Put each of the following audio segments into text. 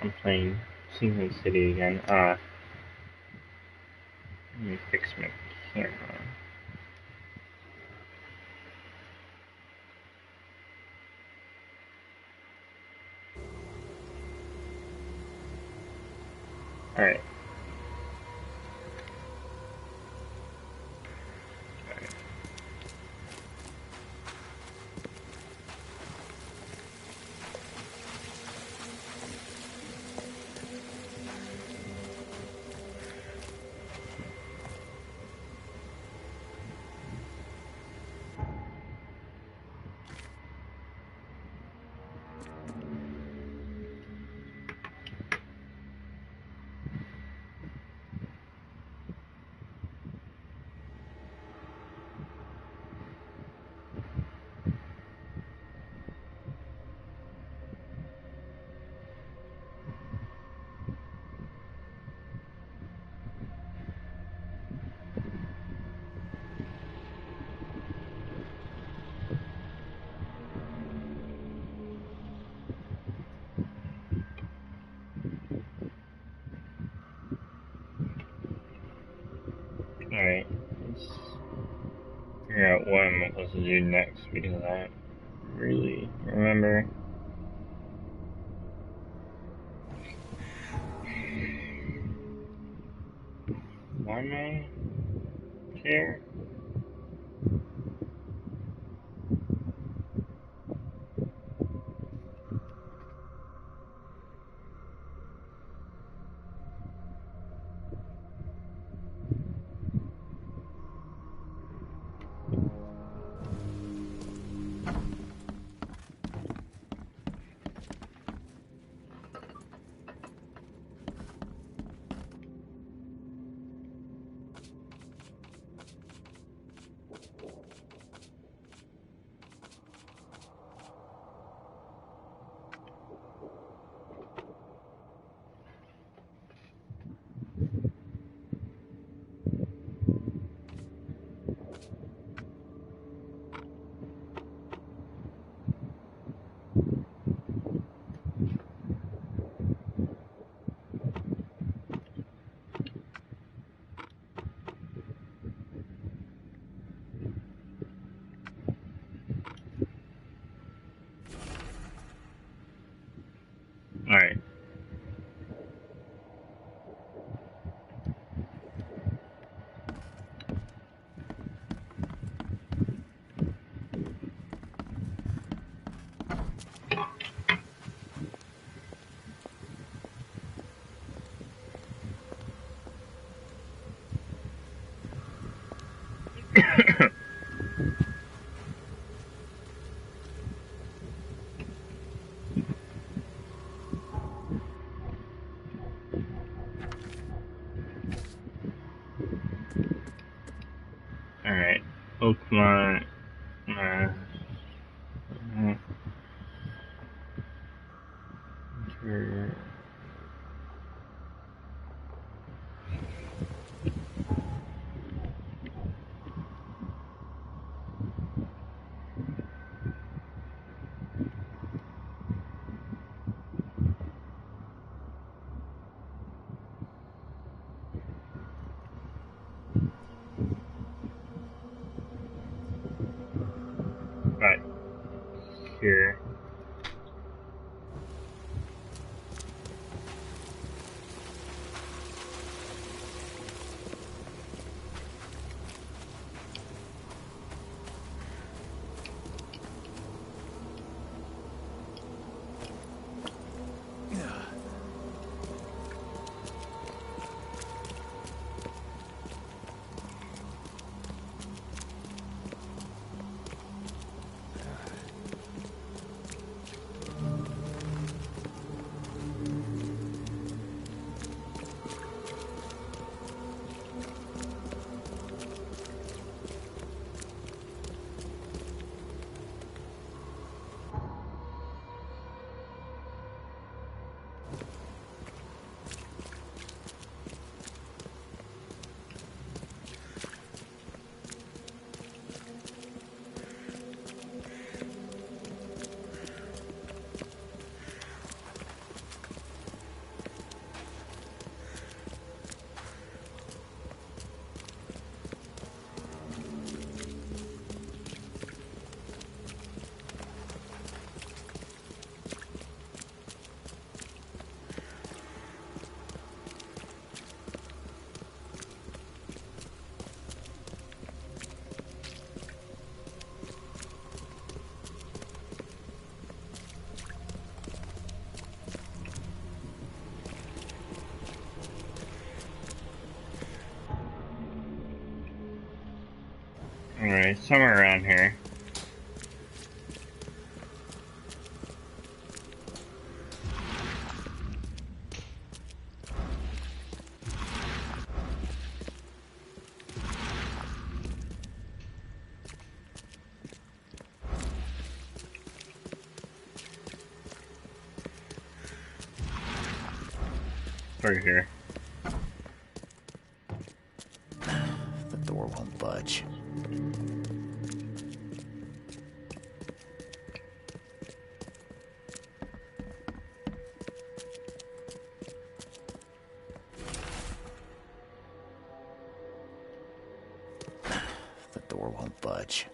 I'm playing Sinking City again. Let me fix my camera. Alright. Alright, let's figure out what I'm supposed to do next because I don't really remember. Why am I here? Alright. Alright. Pokemon. Right here. Alright, somewhere around here. Right here. The door won't budge. The door won't budge.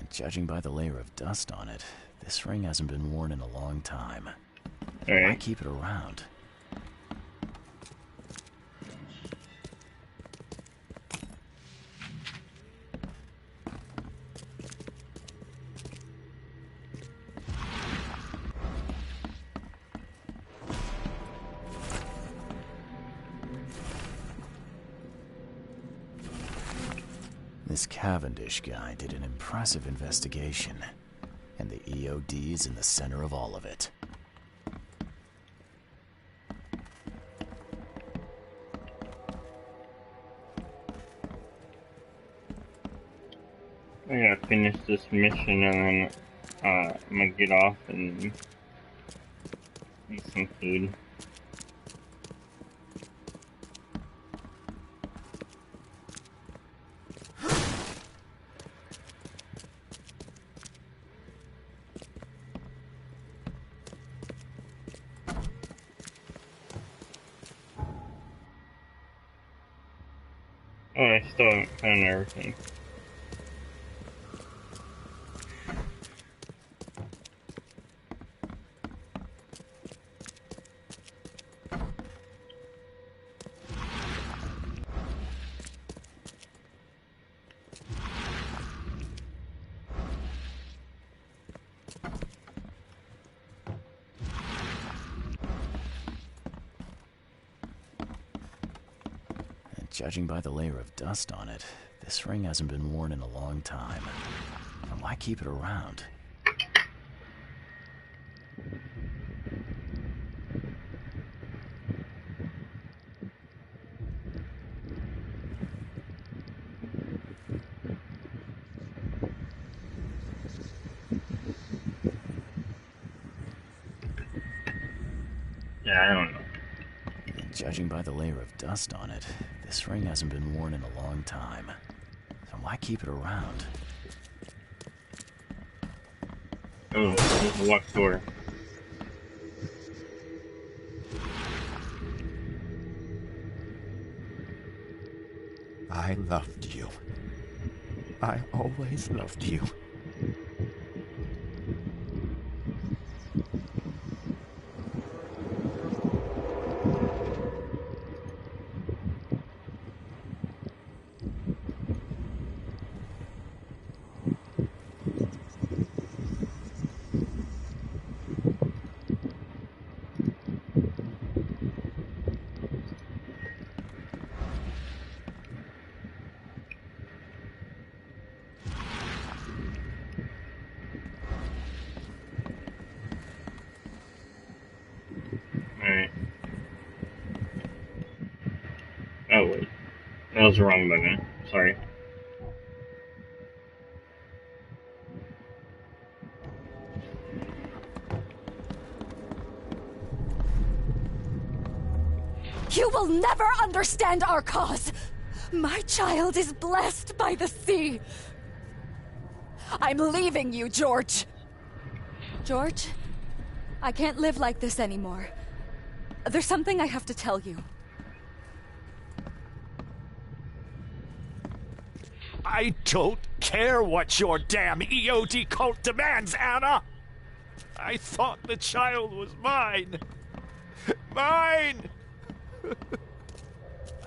Judging by the layer of dust on it, this ring hasn't been worn in a long time. Why keep it around? This Cavendish guy did an impressive investigation, and the EOD's in the center of all of it. I gotta finish this mission and then I'm gonna get off and eat some food. Oh, I still haven't found everything. Judging by the layer of dust on it, this ring hasn't been worn in a long time. And why keep it around? Yeah, I don't know. Judging by the layer of dust on it, this ring hasn't been worn in a long time. So why keep it around? Oh, there's a locked door. I loved you. I always loved you. Alright. Oh wait. That was the wrong button. Sorry. You will never understand our cause! My child is blessed by the sea! I'm leaving you, George! George? I can't live like this anymore. There's something I have to tell you. I don't care what your damn EOD cult demands, Anna! I thought the child was mine! Mine!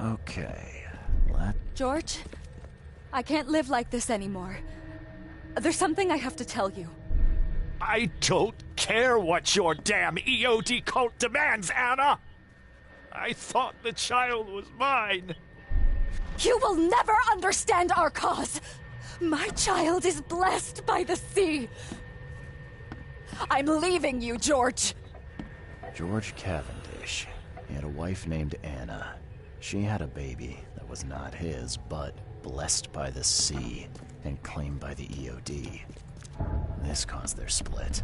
Okay, George? I can't live like this anymore. There's something I have to tell you. I don't care what your damn EOD cult demands, Anna! I thought the child was mine. You will never understand our cause. My child is blessed by the sea. I'm leaving you, George. George Cavendish. He had a wife named Anna. She had a baby that was not his, but blessed by the sea and claimed by the EOD. This caused their split.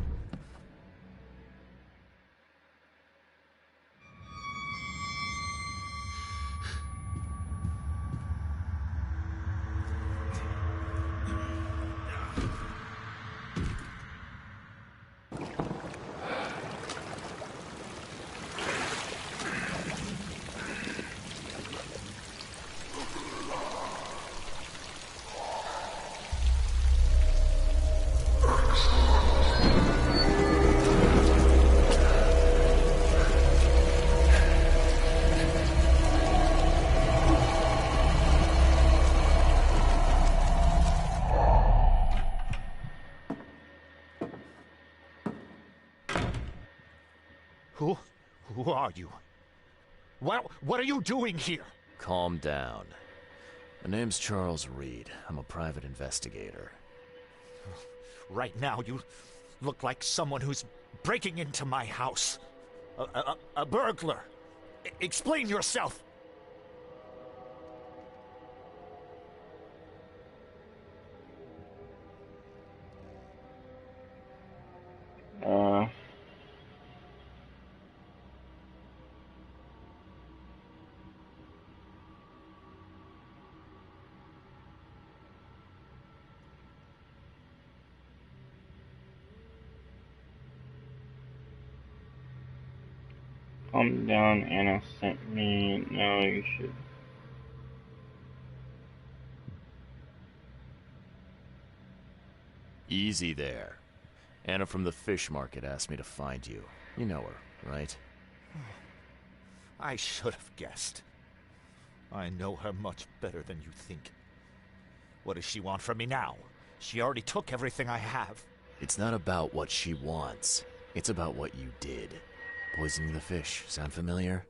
Who are you? What are you doing here? Calm down. My name's Charles Reed. I'm a private investigator. Right now, you look like someone who's breaking into my house. A burglar. Explain yourself. Calm down, Anna sent me. No, you should. Easy there. Anna from the fish market asked me to find you. You know her, right? I should have guessed. I know her much better than you think. What does she want from me now? She already took everything I have. It's not about what she wants. It's about what you did. Poisoning the fish. Sound familiar?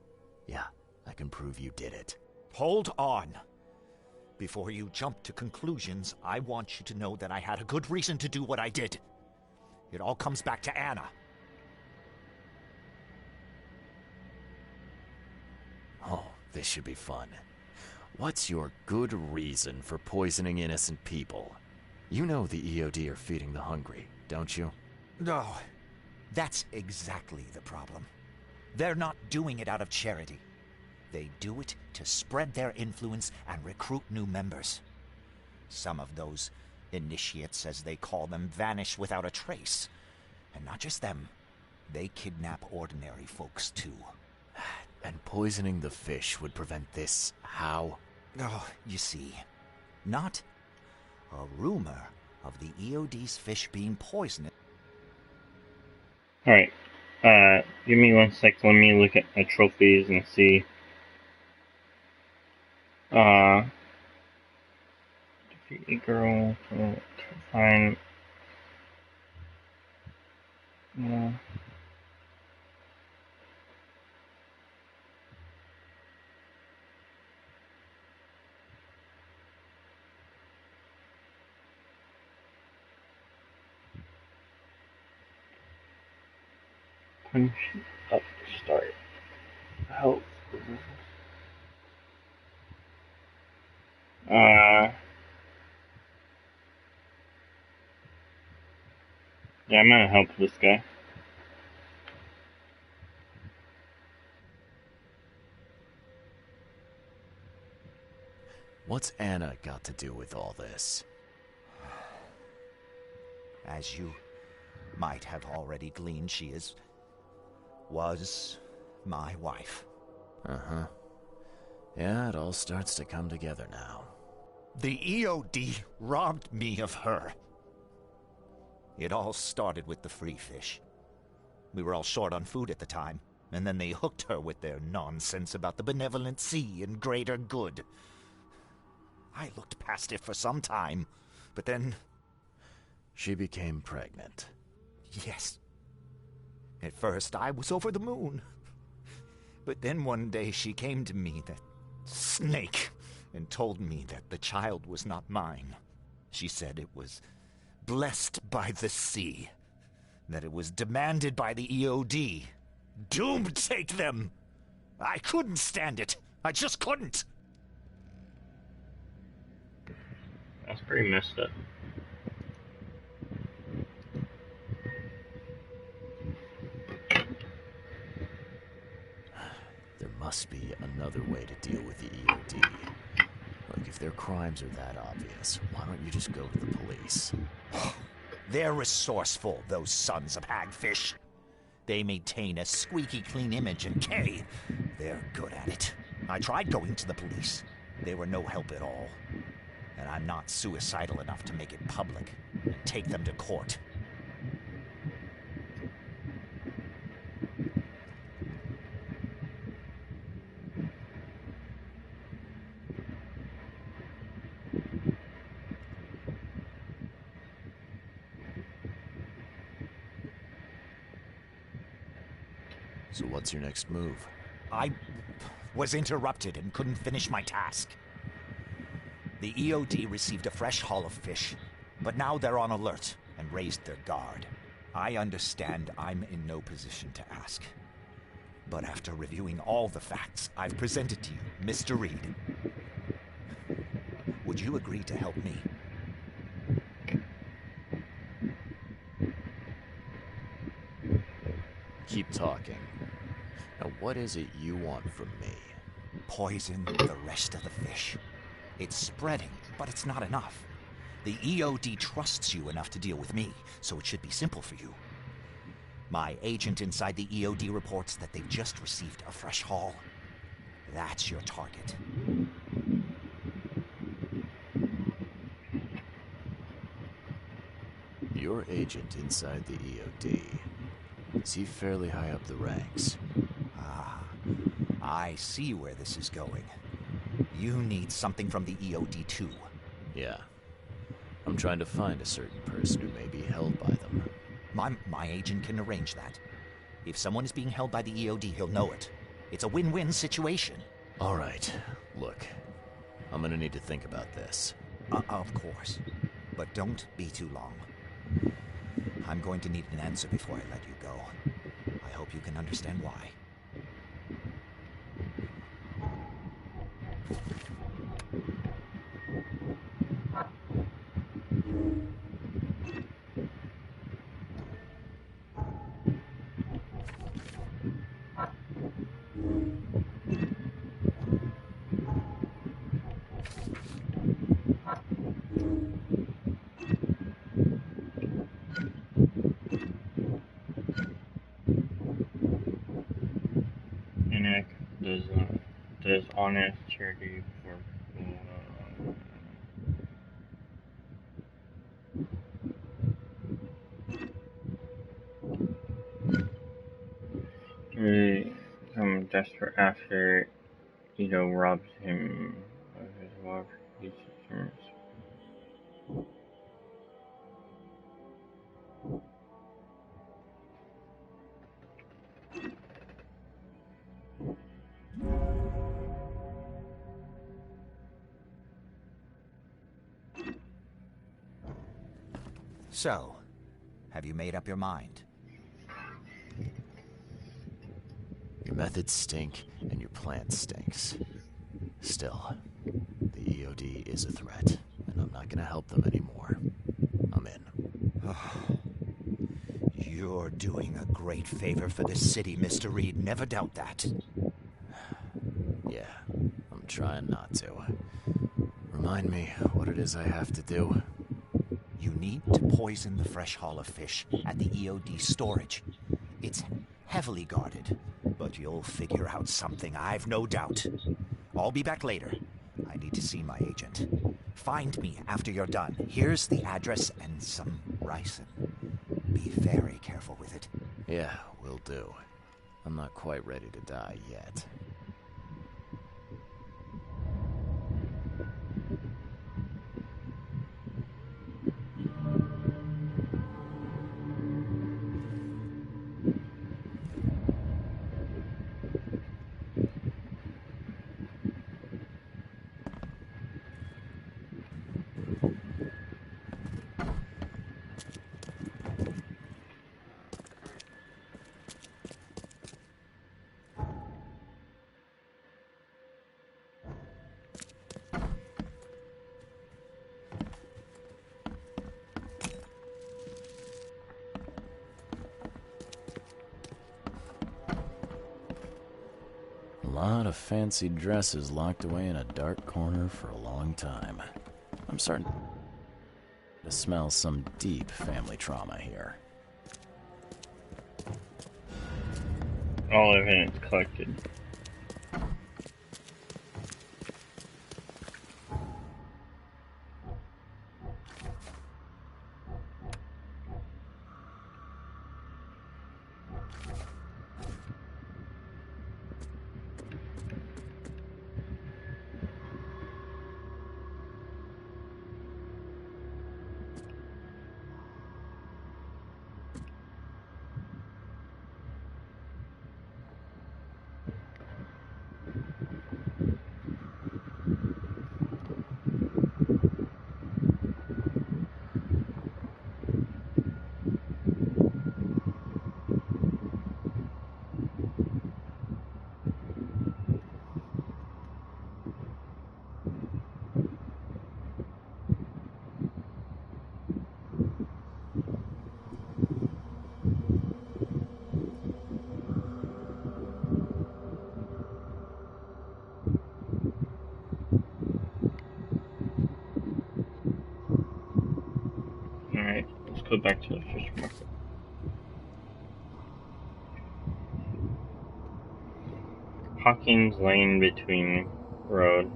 Yeah, I can prove you did it. Hold on. Before you jump to conclusions, I want you to know that I had a good reason to do what I did. It all comes back to Anna. Oh, this should be fun. What's your good reason for poisoning innocent people? You know the EOD are feeding the hungry, don't you? No, that's exactly the problem. They're not doing it out of charity. They do it to spread their influence and recruit new members. Some of those initiates, as they call them, vanish without a trace. And not just them. They kidnap ordinary folks, too. And poisoning the fish would prevent this. How? Oh, you see, not a rumor of the EOD's fish being poisoned. Alright. Give me 1 sec. Let me look at my trophies and see. Defeat a girl. Fine. Yeah. Punch up start. Help. Yeah, I'm gonna help this guy. What's Anna got to do with all this? As you might have already gleaned, she was my wife. Uh-huh. Yeah, it all starts to come together now. The EOD robbed me of her. It all started with the free fish. We were all short on food at the time, and then they hooked her with their nonsense about the benevolent sea and greater good. I looked past it for some time, but then... She became pregnant. Yes. At first, I was over the moon. But then one day she came to me, that snake, and told me that the child was not mine. She said it was blessed by the sea, that it was demanded by the EOD. Doom take them! I couldn't stand it. I just couldn't. That's pretty messed up. There must be another way to deal with the EOD. Look, if their crimes are that obvious, why don't you just go to the police? They're resourceful, those sons of hagfish. They maintain a squeaky clean image, and Kay, they're good at it. I tried going to the police. They were no help at all. And I'm not suicidal enough to make it public and take them to court. So what's your next move? I was interrupted and couldn't finish my task. The EOD received a fresh haul of fish, but now they're on alert and raised their guard. I understand I'm in no position to ask. But after reviewing all the facts I've presented to you, Mr. Reed, would you agree to help me? Keep talking. Now, what is it you want from me? Poison the rest of the fish. It's spreading, but it's not enough. The EOD trusts you enough to deal with me, so it should be simple for you. My agent inside the EOD reports that they've just received a fresh haul. That's your target. Your agent inside the EOD. Is he fairly high up the ranks? Ah, I see where this is going. You need something from the EOD too. Yeah. I'm trying to find a certain person who may be held by them. My agent can arrange that. If someone is being held by the EOD, he'll know it. It's a win-win situation. All right. Look, I'm gonna need to think about this. Of course. But don't be too long. I'm going to need an answer before I let you go. I hope you can understand why. And does honest charity for really become desperate after Ito robs him of his wife his insurance? So, have you made up your mind? Your methods stink, and your plan stinks. Still, the EOD is a threat, and I'm not gonna help them anymore. I'm in. You're doing a great favor for this city, Mr. Reed. Never doubt that. Yeah, I'm trying not to. Remind me what it is I have to do. You need to poison the fresh haul of fish at the EOD storage. It's heavily guarded, but you'll figure out something, I've no doubt. I'll be back later. I need to see my agent. Find me after you're done. Here's the address and some ricin. Be very careful with it. Yeah, will do. I'm not quite ready to die yet. lot of fancy dresses locked away in a dark corner for a long time. I'm starting to smell some deep family trauma here. All evidence collected. Alright, let's go back to the fish market. Hawkins Lane between road.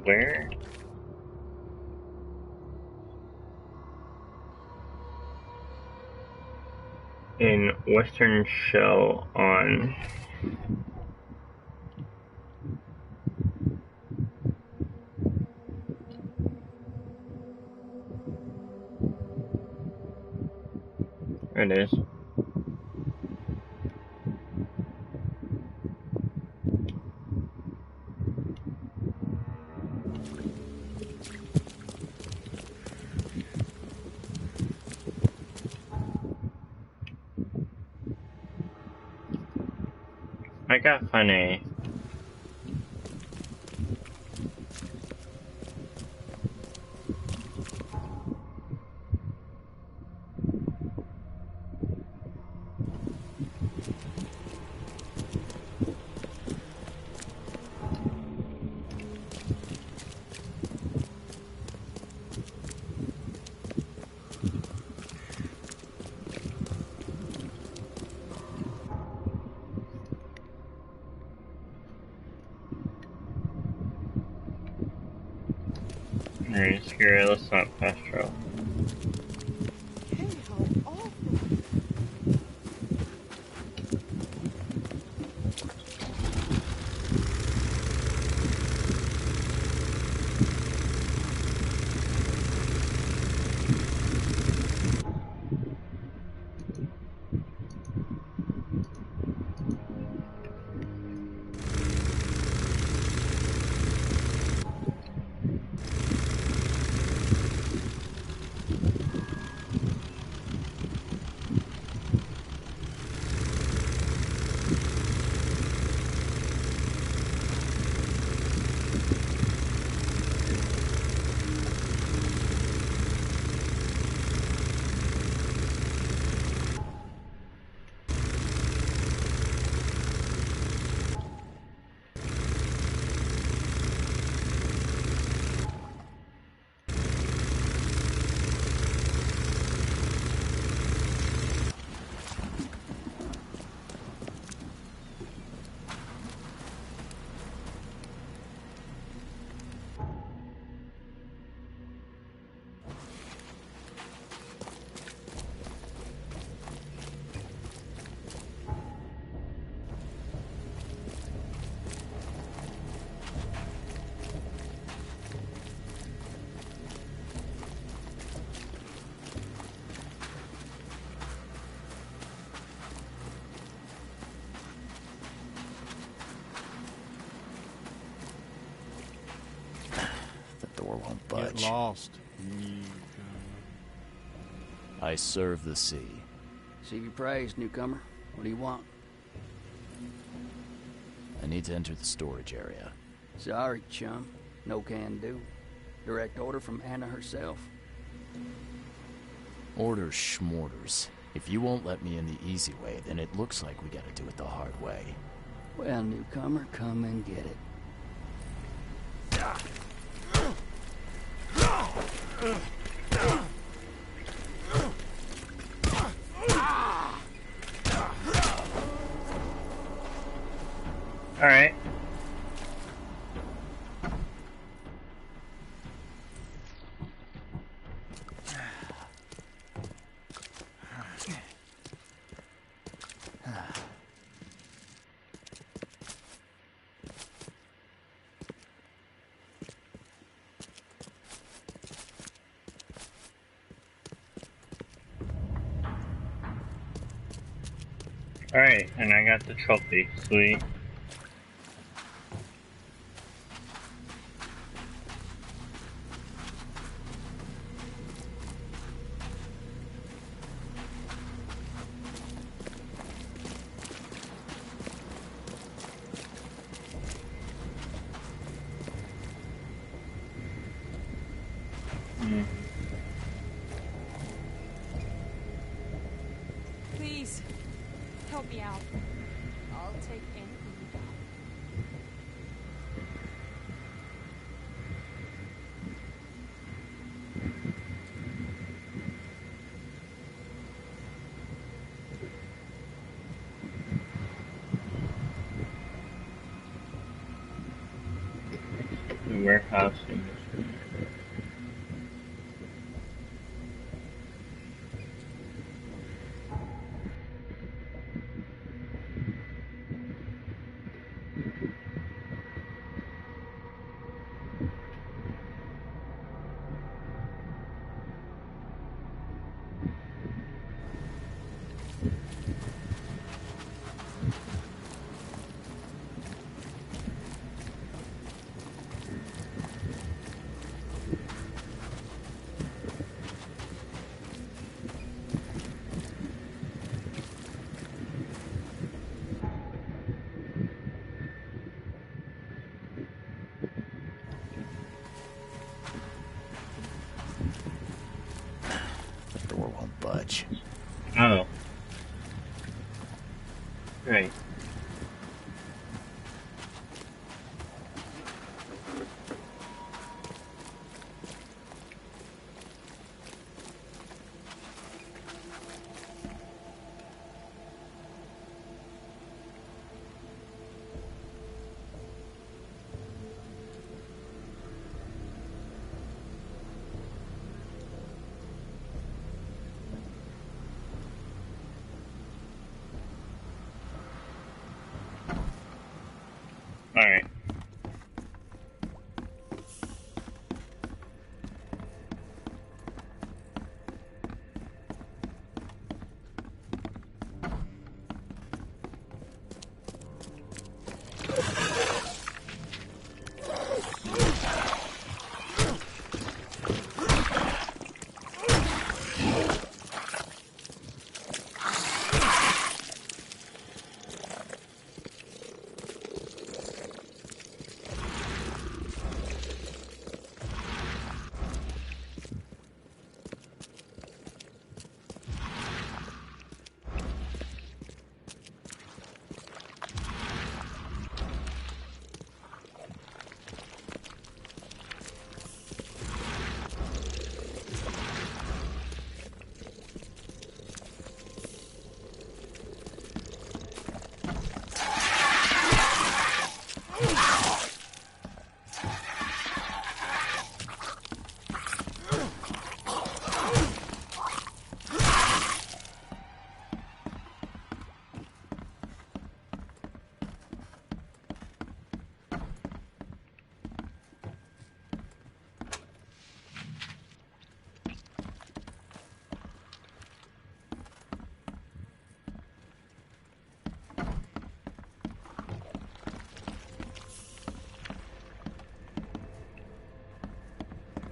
Where? In Western Shell on there it is. I got funny. Alright, scary, let's not fast travel. Hey, how awful. The door won't budge. Get lost. I serve the sea. See you praised, newcomer. What do you want? I need to enter the storage area. Sorry, chum. No can do. Direct order from Anna herself. Orders schmorders. If you won't let me in the easy way, then it looks like we gotta do it the hard way. Well, newcomer, come and get it. Alright. Alright, and I got the trophy. Sweet. Please, help me out. I'll take anything you got. The warehouse industry. The door won't budge. Oh. Great. Alright.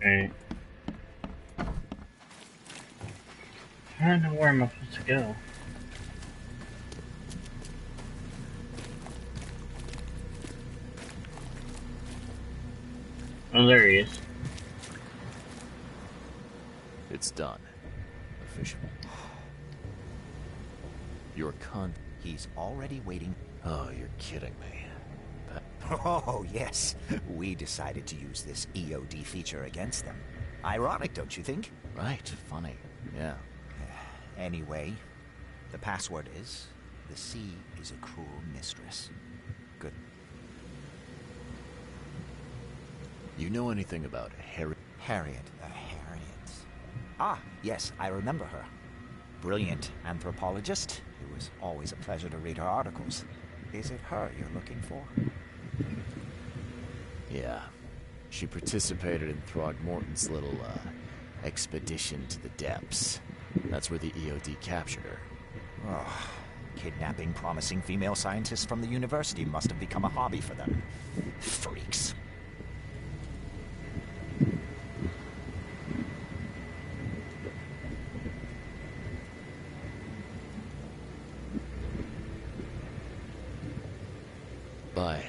Alright. don't know where I'm supposed to go. Oh, there he is. It's done. Official. Your con... He's already waiting. Oh, you're kidding me. Oh, yes. We decided to use this EOD feature against them. Ironic, don't you think? Right, funny. Yeah. Anyway, the password is... The sea is a cruel mistress. Good. You know anything about Harriet. Harriet. Ah, yes, I remember her. Brilliant anthropologist. It was always a pleasure to read her articles. Is it her you're looking for? Yeah. She participated in Throgmorton's little, expedition to the depths. That's where the EOD captured her. Oh, kidnapping promising female scientists from the university must have become a hobby for them. Freaks. Bye.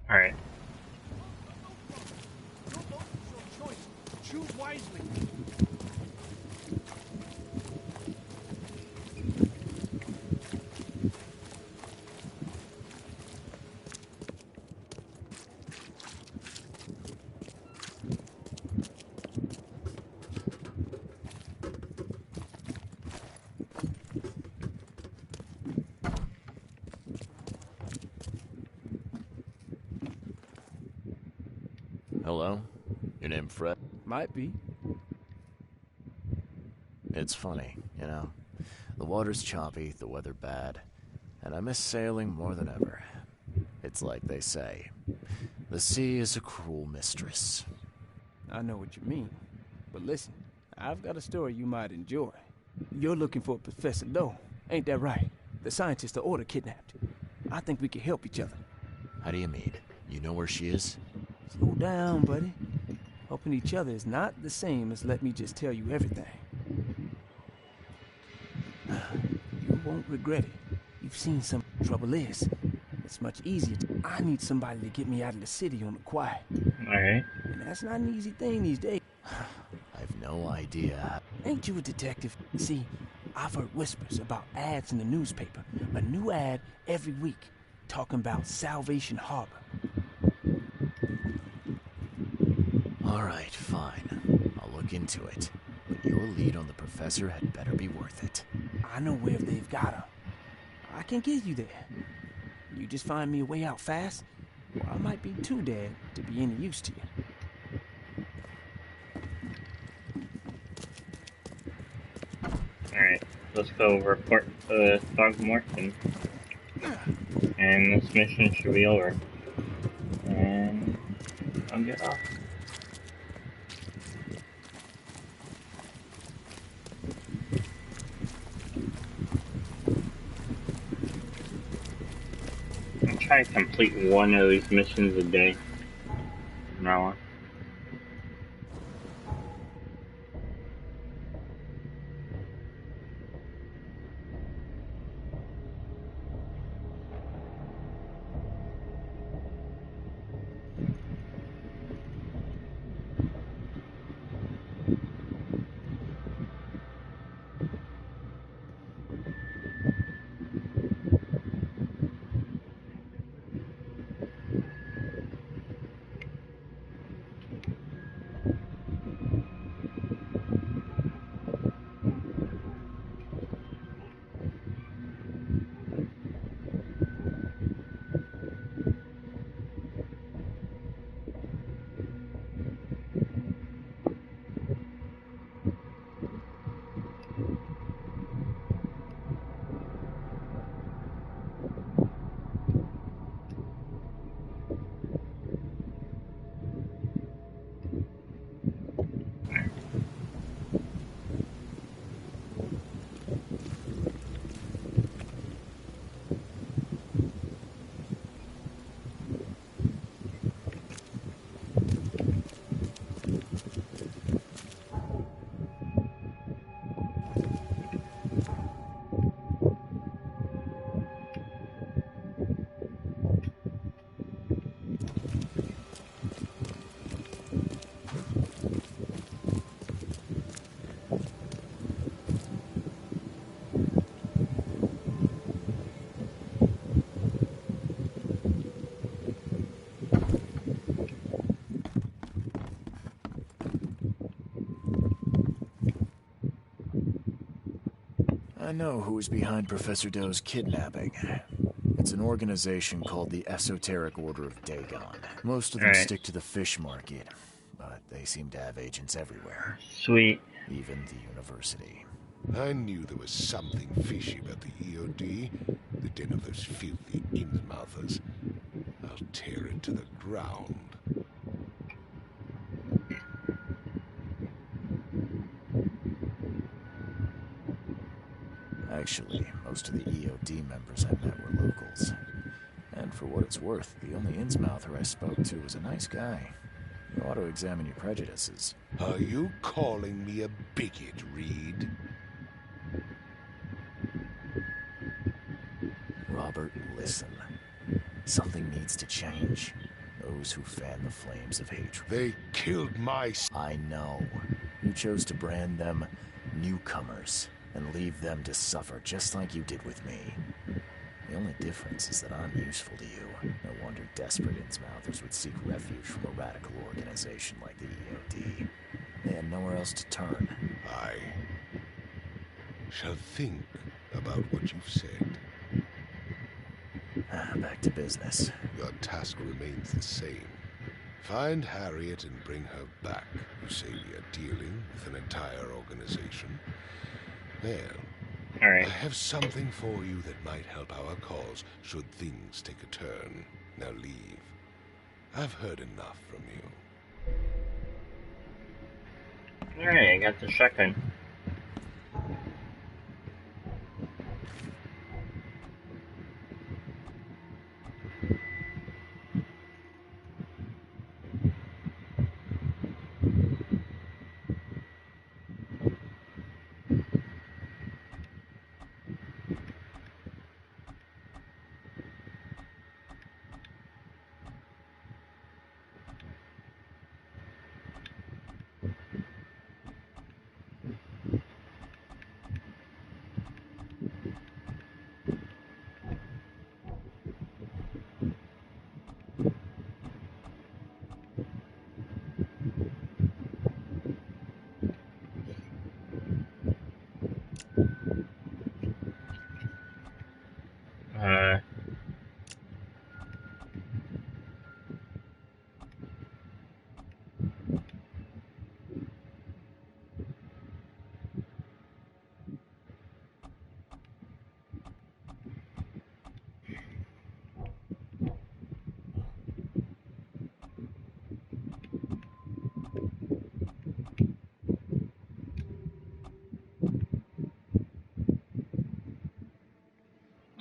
Alright. Choose wisely. Hello? Your name Fred? Might be. It's funny, you know. The water's choppy, the weather bad, and I miss sailing more than ever. It's like they say, the sea is a cruel mistress. I know what you mean. But listen, I've got a story you might enjoy. You're looking for Professor Lowe, ain't that right? The scientist the Order kidnapped. I think we can help each other. How do you mean? You know where she is? Slow down, buddy. Helping each other is not the same as let me just tell you everything. You won't regret it. You've seen some trouble is. It's much easier I need somebody to get me out of the city on the quiet. Alright. And that's not an easy thing these days. I've no idea. Ain't you a detective? See, I've heard whispers about ads in the newspaper. A new ad every week, talking about Salvation Harbor. All right, fine. I'll look into it. But your lead on the professor had better be worth it. I know where they've got her. I can get you there. You just find me a way out fast, or I might be too dead to be any use to you. Alright, let's go report to Throgmorton. And this mission should be over. And I'll get off. I'll try to complete one of these missions a day from now on. I know who's behind Professor Doe's kidnapping. It's an organization called the Esoteric Order of Dagon. Most of them Alright. stick to the fish market, but they seem to have agents everywhere. Sweet. Even the university. I knew there was something fishy about the EOD. The den of those filthy Innsmouthers. I'll tear it to the ground. Actually, most of the EOD members I met were locals. And for what it's worth, the only Innsmouther I spoke to was a nice guy. You ought to examine your prejudices. Are you calling me a bigot, Reed? Robert, listen. Something needs to change. Those who fan the flames of hatred. They killed my... I know. You chose to brand them newcomers and leave them to suffer just like you did with me. The only difference is that I'm useful to you. No wonder desperate Innsmouthers would seek refuge from a radical organization like the EOD. They had nowhere else to turn. I shall think about what you've said. Back to business. Your task remains the same. Find Harriet and bring her back. You say we are dealing with an entire organization? Well, Alright. I have something for you that might help our cause should things take a turn. Now leave. I've heard enough from you. Alright, I got the shotgun.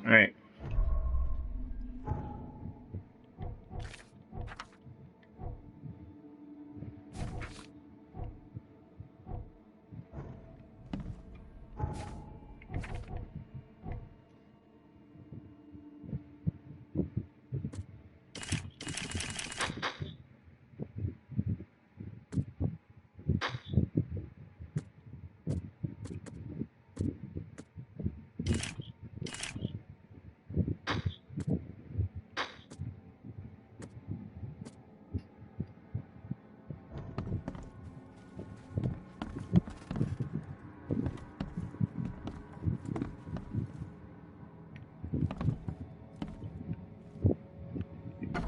Alright.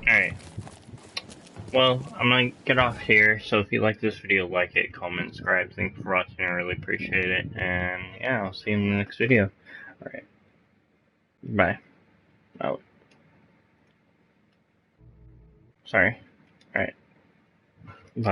Alright. Well, I'm gonna get off here, so if you like this video, like it, comment, subscribe. Thanks for watching, I really appreciate it. And yeah, I'll see you in the next video. Alright. Bye. Out. Sorry. Alright. Bye.